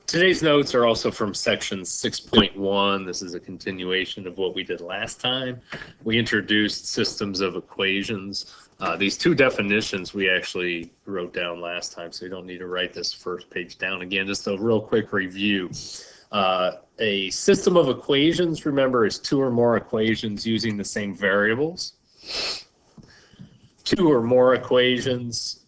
Today's notes are also from section 6.1. This is a continuation of what we did last time. We introduced systems of equations. These two definitions we actually wrote down last time, so you don't need to write this first page down again. Just a real quick review. A system of equations, remember, is two or more equations using the same variables. Two or more equations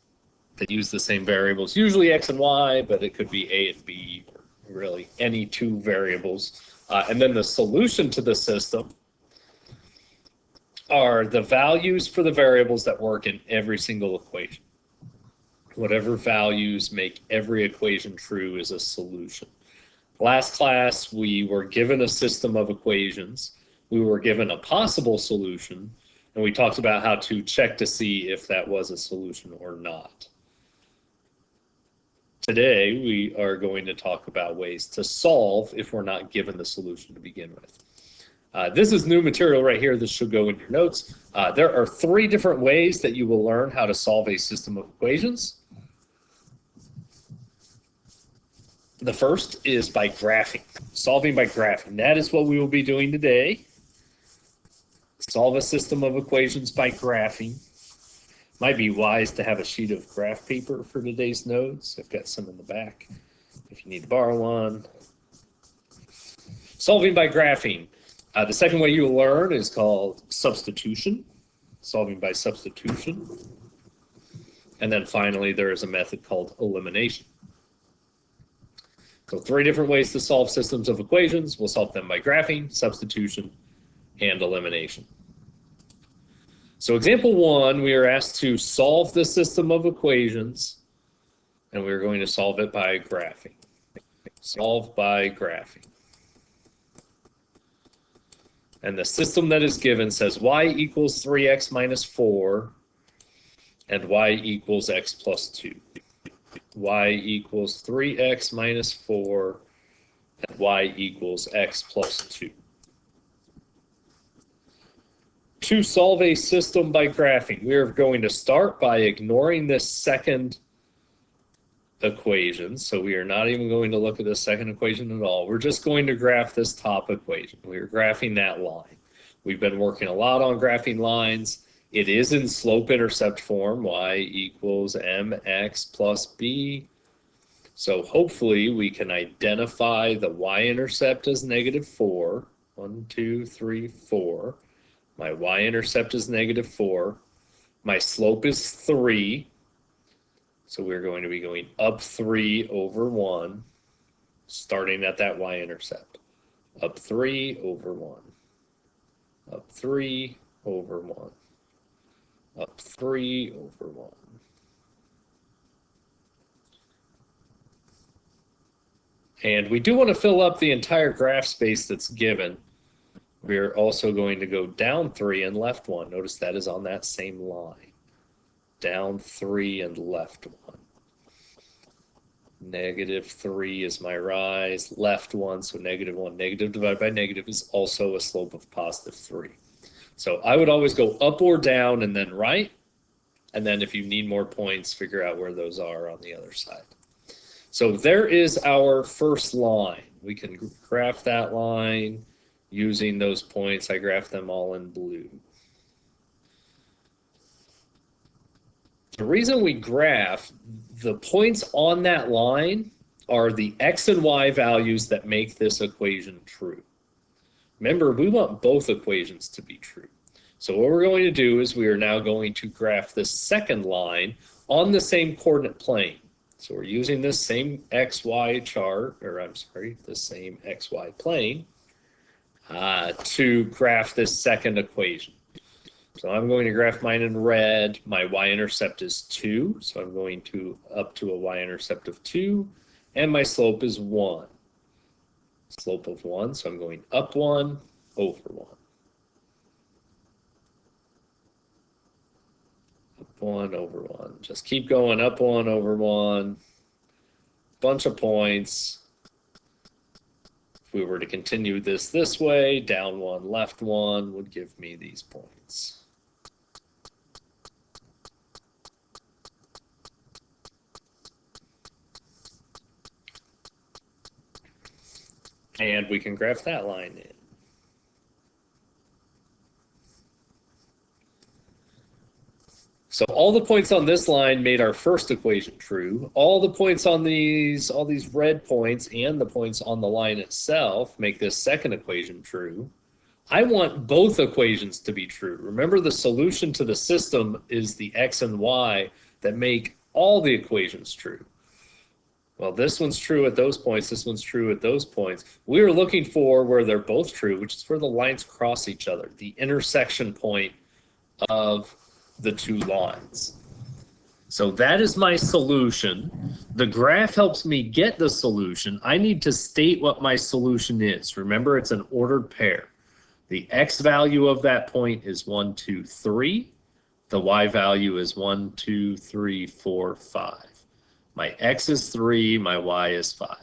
that use the same variables, usually x and y, but it could be a and b, or really any two variables. And then the solution to the system are the values for the variables that work in every single equation. Whatever values make every equation true is a solution. Last class, we were given a system of equations. We were given a possible solution, and we talked about how to check to see if that was a solution or not. Today, we are going to talk about ways to solve if we're not given the solution to begin with. This is new material right here. This should go in your notes. There are three different ways that you will learn how to solve a system of equations. The first is by graphing, solving by graphing. That is what we will be doing today. Solve a system of equations by graphing. Might be wise to have a sheet of graph paper for today's notes. I've got some in the back if you need to borrow one. Solving by graphing. The second way you will learn is called substitution, solving by substitution. And then finally, there is a method called elimination. So three different ways to solve systems of equations. We'll solve them by graphing, substitution, and elimination. So example one, we are asked to solve the system of equations, and we're going to solve it by graphing. Solve by graphing. And the system that is given says y equals 3x minus 4 and y equals x plus 2. Y equals 3x minus 4 and y equals x plus 2. To solve a system by graphing, we are going to start by ignoring this second equation. So we are not even going to look at the second equation at all. We're just going to graph this top equation. We are graphing that line. We've been working a lot on graphing lines. It is in slope-intercept form, y equals mx plus b. So hopefully we can identify the y-intercept as negative 4. 1, 2, 3, 4. My y-intercept is negative 4. My slope is 3. So we're going to be going up 3 over 1, starting at that y-intercept. Up 3 over 1. Up 3 over 1. Up 3 over 1. And we do want to fill up the entire graph space that's given. We're also going to go down 3 and left 1. Notice that is on that same line. Down 3 and left 1. Negative 3 is my rise. Left 1, so negative 1. Negative divided by negative is also a slope of positive 3. So I would always go up or down and then right. And then if you need more points, figure out where those are on the other side. So there is our first line. We can graph that line using those points. I graph them all in blue. The reason we graph the points on that line are the x and y values that make this equation true. Remember, we want both equations to be true. So what we're going to do is we are now going to graph this second line on the same coordinate plane. So we're using this same xy chart, or I'm sorry, the same xy plane to graph this second equation. So I'm going to graph mine in red. My y-intercept is 2, so I'm going to up to a y-intercept of 2, and my slope is 1. Slope of 1, so I'm going up 1, over 1. Up 1, over 1. Just keep going, up 1, over 1. Bunch of points. If we were to continue this way, down 1, left 1 would give me these points. And we can graph that line in. So all the points on this line made our first equation true. All the points on all these red points and the points on the line itself make this second equation true. I want both equations to be true. Remember, the solution to the system is the x and y that make all the equations true. Well, this one's true at those points, this one's true at those points. We're looking for where they're both true, which is where the lines cross each other, the intersection point of the two lines. So that is my solution. The graph helps me get the solution. I need to state what my solution is. Remember, it's an ordered pair. The x value of that point is 1, 2, 3. The y value is 1, 2, 3, 4, 5. My x is 3, my y is 5.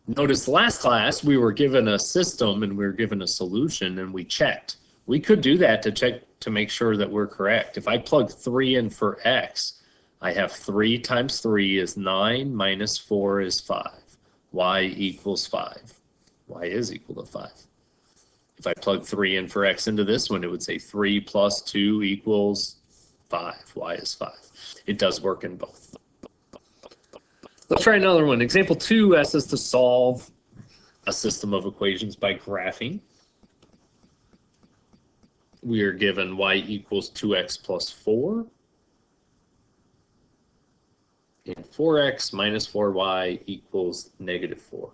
Notice last class we were given a system and we were given a solution and we checked. We could do that to check to make sure that we're correct. If I plug 3 in for x, I have 3 times 3 is 9 minus 4 is 5. Y equals 5. Y is equal to 5. If I plug 3 in for x into this one, it would say 3 plus 2 equals 5. Y is 5. It does work in both. Let's try another one. Example 2 asks us to solve a system of equations by graphing. We are given y equals 2x plus 4 and 4x minus 4y equals negative 4.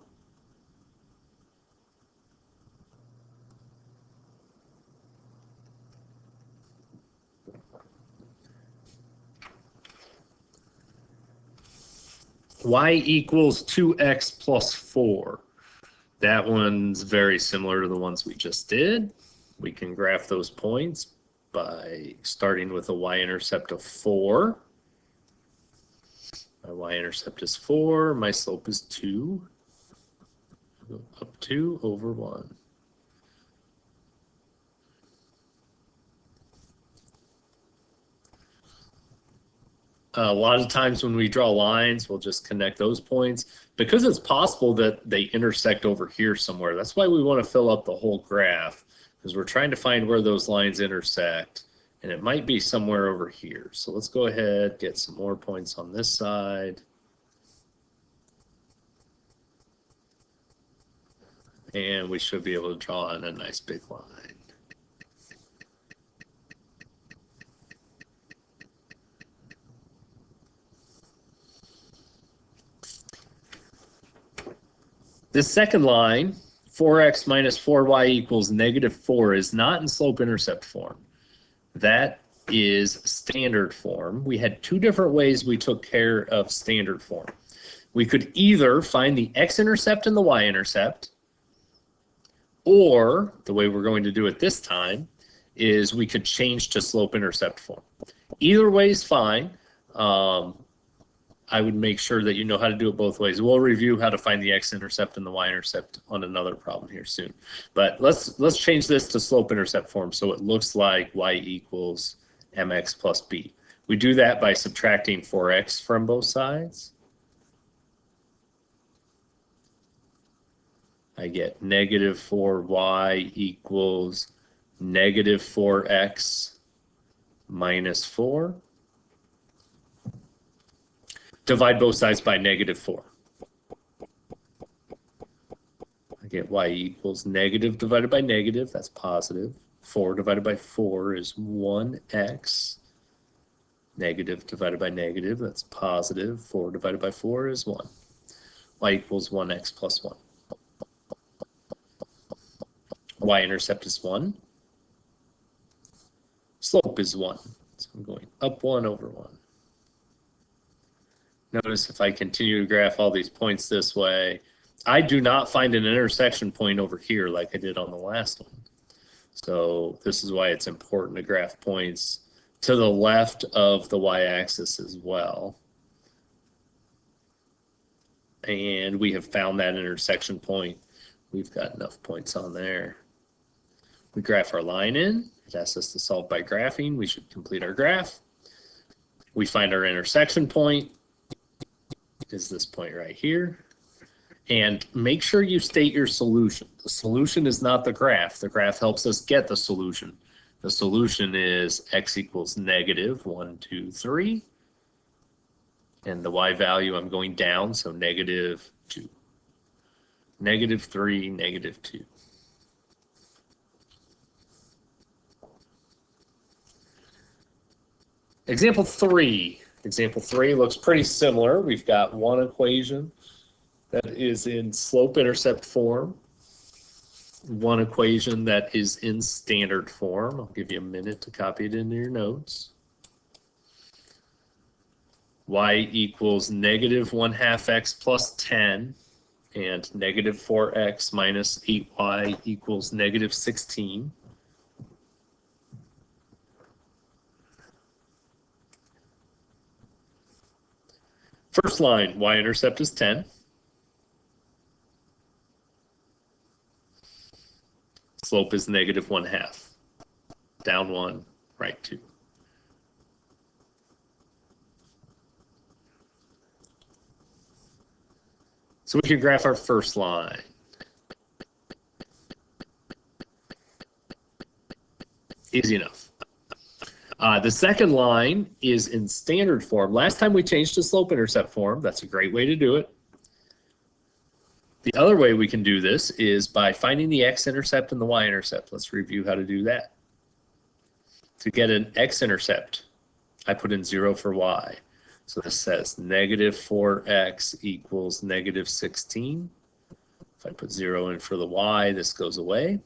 Y equals 2x plus 4. That one's very similar to the ones we just did. We can graph those points by starting with a y-intercept of 4. My y-intercept is 4. My slope is 2. Up 2 over 1. A lot of times when we draw lines, we'll just connect those points because it's possible that they intersect over here somewhere. That's why we want to fill up the whole graph, because we're trying to find where those lines intersect, and it might be somewhere over here. So let's go ahead, get some more points on this side. And we should be able to draw in a nice big line. This second line, 4x minus 4y equals negative 4, is not in slope-intercept form. That is standard form. We had two different ways we took care of standard form. We could either find the x-intercept and the y-intercept, or the way we're going to do it this time is we could change to slope-intercept form. Either way is fine. I would make sure that you know how to do it both ways. We'll review how to find the x-intercept and the y-intercept on another problem here soon. But let's change this to slope-intercept form so it looks like y equals mx plus b. We do that by subtracting 4x from both sides. I get negative 4y equals negative 4x minus 4. Divide both sides by negative 4. I get y equals negative divided by negative, that's positive. 4 divided by 4 is 1x. Negative divided by negative, that's positive. 4 divided by 4 is 1. Y equals 1x plus 1. Y-intercept is 1. Slope is 1. So I'm going up 1 over 1. Notice if I continue to graph all these points this way, I do not find an intersection point over here like I did on the last one. So this is why it's important to graph points to the left of the y-axis as well. And we have found that intersection point. We've got enough points on there. We graph our line in. It asks us to solve by graphing. We should complete our graph. We find our intersection point, is this point right here. And make sure you state your solution. The solution is not the graph. The graph helps us get the solution. The solution is x equals negative 1, 2, 3. And the y value, I'm going down, so negative 2. Negative 3, negative 2. Example 3. Example 3 looks pretty similar. We've got one equation that is in slope-intercept form, one equation that is in standard form. I'll give you a minute to copy it into your notes. Y equals negative 1/2 x plus 10 and negative 4x minus 8y equals negative 16. First line, y-intercept is 10. Slope is negative 1/2. Down 1, right 2. So we can graph our first line. Easy enough. The second line is in standard form. Last time we changed to slope-intercept form. That's a great way to do it. The other way we can do this is by finding the x-intercept and the y-intercept. Let's review how to do that. To get an x-intercept, I put in 0 for y. So this says negative 4x equals negative 16. If I put 0 in for the y, this goes away.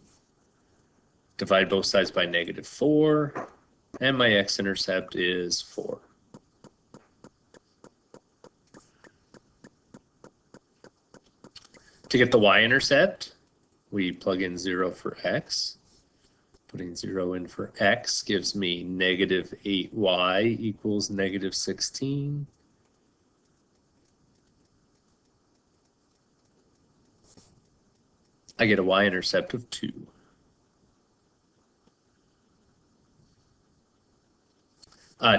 Divide both sides by negative 4, and my x-intercept is 4. To get the y-intercept, we plug in 0 for x. Putting 0 in for x gives me negative 8y equals negative 16. I get a y-intercept of 2.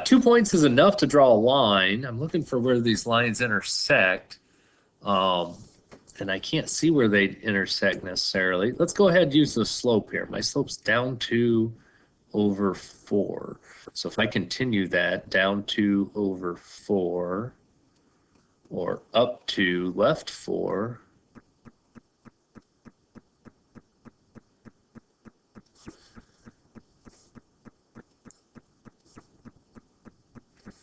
Two points is enough to draw a line. I'm looking for where these lines intersect. And I can't see where they intersect necessarily. Let's go ahead and use the slope here. My slope's down 2 over 4. So if I continue that, down 2 over 4, or up 2, left 4,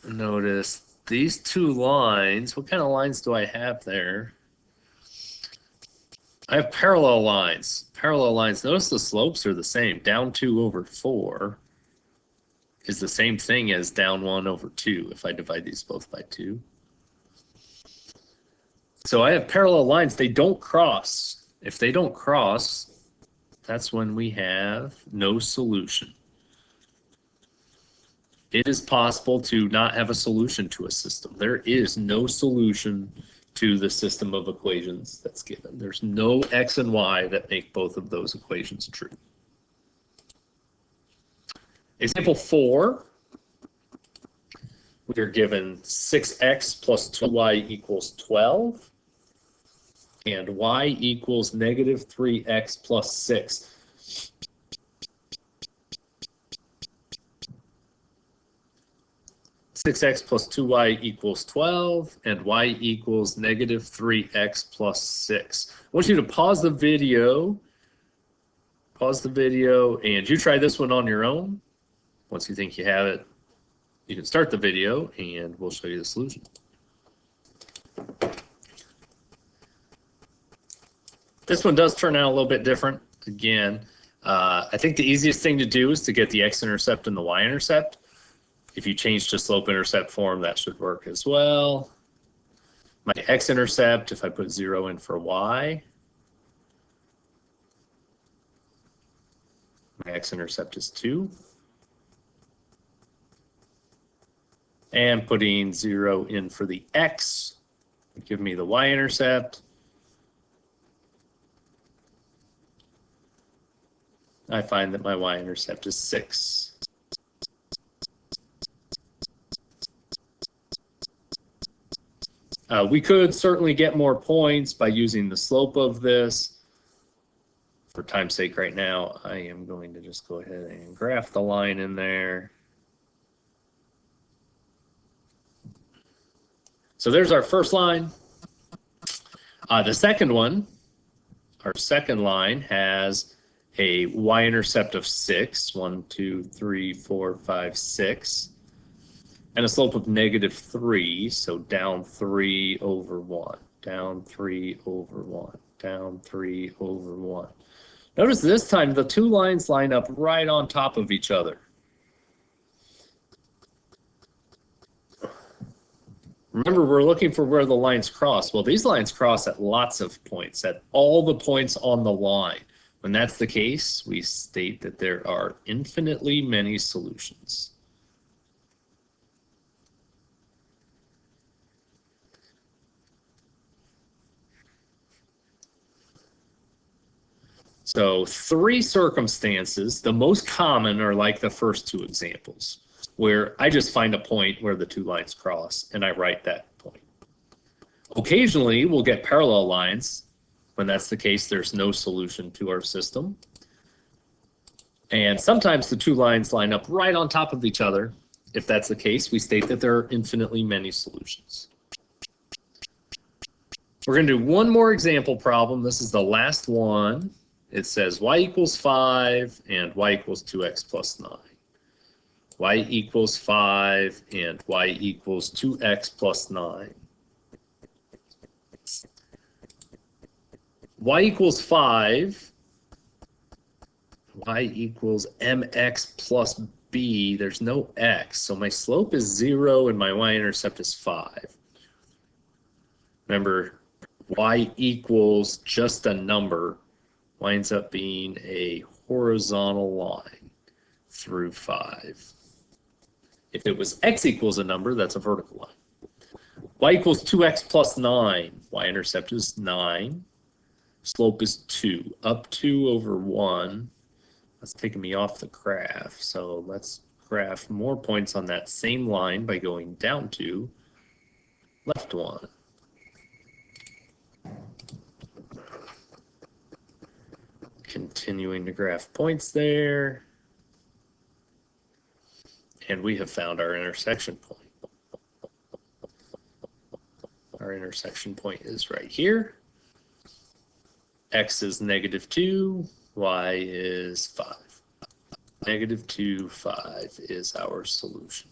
notice these two lines. What kind of lines do I have there? I have parallel lines. Parallel lines. Notice the slopes are the same. Down 2 over 4 is the same thing as down 1 over 2 if I divide these both by 2. So I have parallel lines. They don't cross. If they don't cross, that's when we have no solution. It is possible to not have a solution to a system. There is no solution to the system of equations that's given. There's no x and y that make both of those equations true. Example 4, we are given 6x plus 2y equals 12, and y equals negative 3x plus 6. X plus 2y equals 12, and y equals negative 3x plus 6. I want you to pause the video, and you try this one on your own. Once you think you have it, you can start the video, and we'll show you the solution. This one does turn out a little bit different. Again, I think the easiest thing to do is to get the x-intercept and the y-intercept. If you change to slope-intercept form, that should work as well. My x-intercept, if I put 0 in for y, my x-intercept is 2. And putting 0 in for the x would give me the y-intercept. I find that my y-intercept is 6. We could certainly get more points by using the slope of this. For time's sake right now, I am going to just go ahead and graph the line in there. So there's our first line. The second one, our second line, has a y-intercept of 6, 1, 2, 3, 4, 5, 6, and a slope of -3, so down 3 over 1, down 3 over 1, down 3 over 1. Notice this time the two lines line up right on top of each other. Remember, we're looking for where the lines cross. Well, these lines cross at lots of points, at all the points on the line. When that's the case, we state that there are infinitely many solutions. So 3 circumstances, the most common are like the first 2 examples, where I just find a point where the 2 lines cross and I write that point. Occasionally, we'll get parallel lines. When that's the case, there's no solution to our system. And sometimes the 2 lines line up right on top of each other. If that's the case, we state that there are infinitely many solutions. We're going to do one more example problem. This is the last one. It says y equals 5 and y equals 2x plus 9. Y equals 5 and y equals 2x plus 9. Y equals 5, y equals mx plus b. There's no x, so my slope is 0 and my y-intercept is 5. Remember, y equals just a number winds up being a horizontal line through 5. If it was x equals a number, that's a vertical line. Y equals 2x plus 9. Y-intercept is 9. Slope is 2. Up 2 over 1. That's taking me off the graph. So let's graph more points on that same line by going down 2, left 1. Continuing to graph points there. And we have found our intersection point. Our intersection point is right here. X is -2, y is 5. -2, 5 is our solution.